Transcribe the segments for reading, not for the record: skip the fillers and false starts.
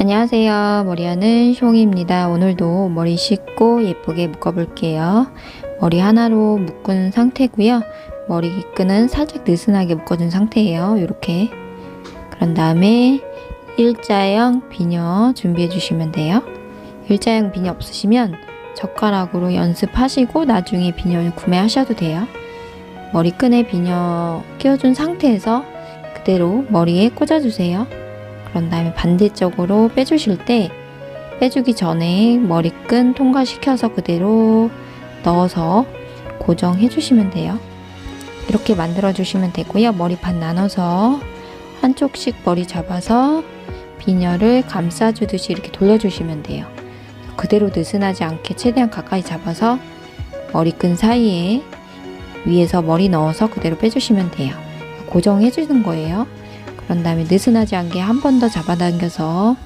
안녕하세요. 머리하는 숑입니다. 오늘도 머리 씻고 예쁘게 묶어볼게요. 머리 하나로 묶은 상태고요. 머리끈은 살짝 느슨하게 묶어준 상태예요. 이렇게. 그런 다음에 일자형 비녀 준비해 주시면 돼요. 일자형 비녀 없으시면 젓가락으로 연습하시고 나중에 비녀를 구매하셔도 돼요. 머리끈에 비녀 끼워준 상태에서 그대로 머리에 꽂아주세요. 그런 다음에 반대쪽으로 빼주실 때 빼주기 전에 머리끈 통과시켜서 그대로 넣어서 고정해 주시면 돼요. 이렇게 만들어 주시면 되고요. 머리 반 나눠서 한쪽씩 머리 잡아서 비녀를 감싸주듯이 이렇게 돌려주시면 돼요. 그대로 느슨하지 않게 최대한 가까이 잡아서 머리끈 사이에 위에서 머리 넣어서 그대로 빼주시면 돼요. 고정해 주는 거예요. 그런 다음에 느슨하지 않게 한 번 더 잡아당겨서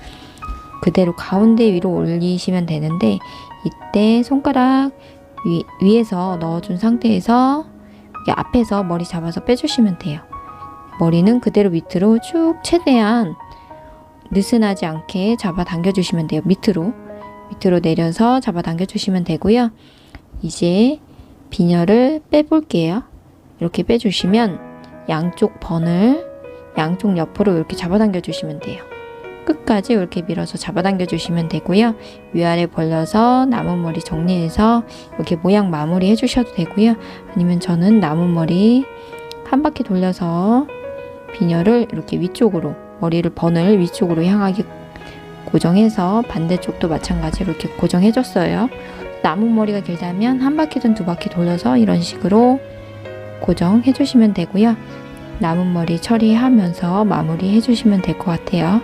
그대로 가운데 위로 올리시면 되는데, 이때 손가락 위에서 넣어준 상태에서 앞에서 머리 잡아서 빼주시면 돼요. 머리는 그대로 밑으로 쭉 최대한 느슨하지 않게 잡아당겨 주시면 돼요. 밑으로 내려서 잡아당겨 주시면 되고요. 이제 비녀를 빼볼게요. 이렇게 빼주시면 양쪽 번을 양쪽 옆으로 이렇게 잡아당겨 주시면 돼요. 끝까지 이렇게 밀어서 잡아당겨 주시면 되고요. 위아래 벌려서 남은 머리 정리해서 이렇게 모양 마무리 해주셔도 되고요. 아니면 저는 남은 머리 한 바퀴 돌려서 비녀를 이렇게 위쪽으로, 머리를 번을 위쪽으로 향하게 고정해서 반대쪽도 마찬가지로 이렇게 고정해 줬어요. 남은 머리가 길다면 한 바퀴든 두 바퀴 돌려서 이런 식으로 고정해 주시면 되고요. 남은 머리 처리하면서 마무리 해주시면 될 것 같아요.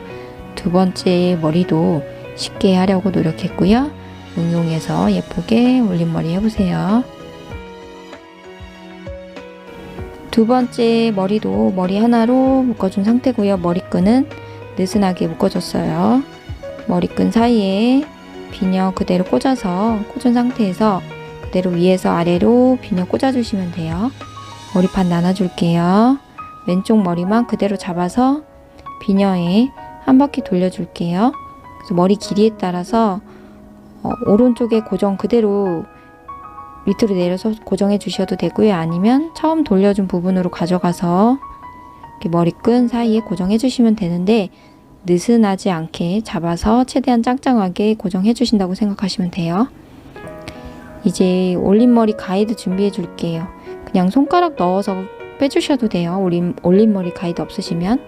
두 번째 머리도 쉽게 하려고 노력했고요. 응용해서 예쁘게 올림머리 해보세요. 두 번째 머리도 머리 하나로 묶어준 상태고요. 머리끈은 느슨하게 묶어줬어요. 머리끈 사이에 비녀 그대로 꽂은 상태에서 그대로 위에서 아래로 비녀 꽂아주시면 돼요. 머리판 나눠줄게요. 왼쪽 머리만 그대로 잡아서 비녀에 한 바퀴 돌려줄게요. 그래서 머리 길이에 따라서 오른쪽에 고정 그대로 밑으로 내려서 고정해 주셔도 되고요. 아니면 처음 돌려준 부분으로 가져가서 이렇게 머리끈 사이에 고정해 주시면 되는데, 느슨하지 않게 잡아서 최대한 짱짱하게 고정해 주신다고 생각하시면 돼요. 이제 올림머리 가이드 준비해 줄게요. 그냥 손가락 넣어서 빼주셔도 돼요. 올림머리 가이드 없으시면.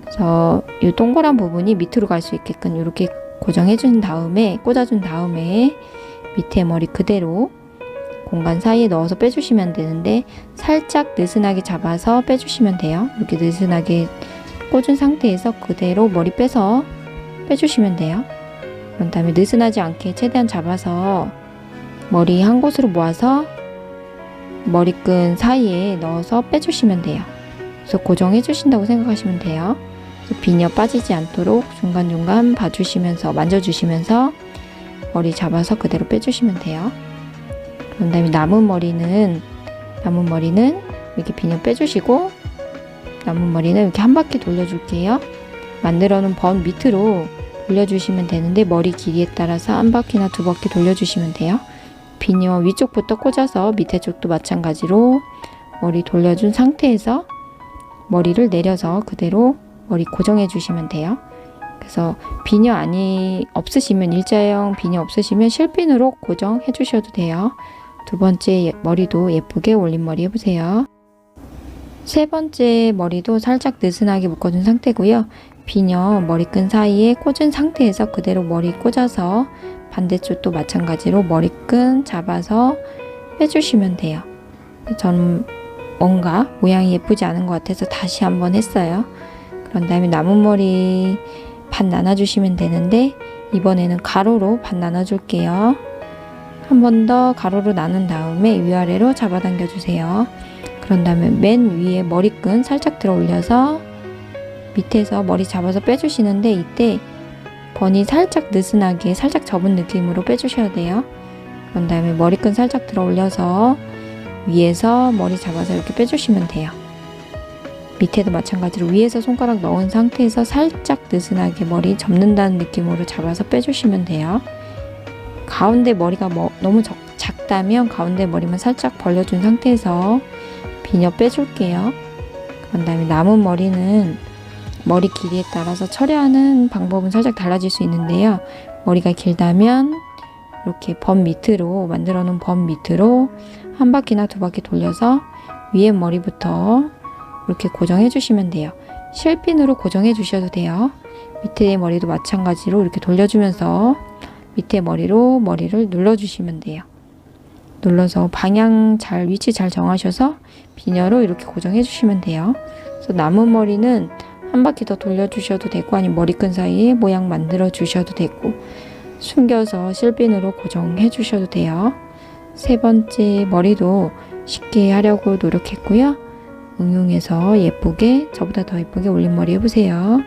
그래서 이 동그란 부분이 밑으로 갈 수 있게끔 이렇게 고정해준 다음에, 꽂아준 다음에 밑에 머리 그대로 공간 사이에 넣어서 빼주시면 되는데, 살짝 느슨하게 잡아서 빼주시면 돼요. 이렇게 느슨하게 꽂은 상태에서 그대로 머리 빼서 빼주시면 돼요. 그런 다음에 느슨하지 않게 최대한 잡아서 머리 한 곳으로 모아서 머리끈 사이에 넣어서 빼주시면 돼요. 그래서 고정해 주신다고 생각하시면 돼요. 비녀 빠지지 않도록 중간중간 봐주시면서, 만져주시면서 머리 잡아서 그대로 빼주시면 돼요. 그런 다음에 남은 머리는 이렇게 비녀 빼주시고, 남은 머리는 이렇게 한 바퀴 돌려줄게요. 만들어 놓은 번 밑으로 돌려주시면 되는데, 머리 길이에 따라서 한 바퀴나 두 바퀴 돌려주시면 돼요. 비녀 위쪽부터 꽂아서 밑에 쪽도 마찬가지로 머리 돌려준 상태에서 머리를 내려서 그대로 머리 고정해 주시면 돼요. 그래서 비녀 없으시면, 일자형 비녀 없으시면 실핀으로 고정해 주셔도 돼요. 두 번째 머리도 예쁘게 올림머리 해보세요. 세 번째 머리도 살짝 느슨하게 묶어준 상태고요. 비녀 머리끈 사이에 꽂은 상태에서 그대로 머리 꽂아서 반대쪽도 마찬가지로 머리끈 잡아서 빼주시면 돼요. 저는 뭔가 모양이 예쁘지 않은 것 같아서 다시 한번 했어요. 그런 다음에 남은 머리 반 나눠주시면 되는데, 이번에는 가로로 반 나눠줄게요. 한 번 더 가로로 나눈 다음에 위아래로 잡아당겨 주세요. 그런 다음에 맨 위에 머리끈 살짝 들어 올려서 밑에서 머리 잡아서 빼주시는데, 이때 번이 살짝 느슨하게 살짝 접은 느낌으로 빼주셔야 돼요. 그런 다음에 머리끈 살짝 들어 올려서 위에서 머리 잡아서 이렇게 빼주시면 돼요. 밑에도 마찬가지로 위에서 손가락 넣은 상태에서 살짝 느슨하게 머리 접는다는 느낌으로 잡아서 빼주시면 돼요. 가운데 머리가 너무 작다면 가운데 머리만 살짝 벌려준 상태에서 비녀 빼줄게요. 그런 다음에 남은 머리는 머리 길이에 따라서 처리하는 방법은 살짝 달라질 수 있는데요. 머리가 길다면 이렇게 범 밑으로 만들어 놓은 범 밑으로 한 바퀴나 두 바퀴 돌려서 위에 머리부터 이렇게 고정해 주시면 돼요. 실핀으로 고정해 주셔도 돼요. 밑에 머리도 마찬가지로 이렇게 돌려주면서 밑에 머리로 머리를 눌러주시면 돼요. 눌러서 방향 위치 잘 정하셔서 비녀로 이렇게 고정해 주시면 돼요. 그래서 남은 머리는 한 바퀴 더 돌려주셔도 되고 아니면 머리끈 사이에 모양 만들어 주셔도 되고 숨겨서 실핀으로 고정해 주셔도 돼요. 세 번째 머리도 쉽게 하려고 노력했고요. 응용해서 예쁘게 저보다 더 예쁘게 올린 머리 해보세요.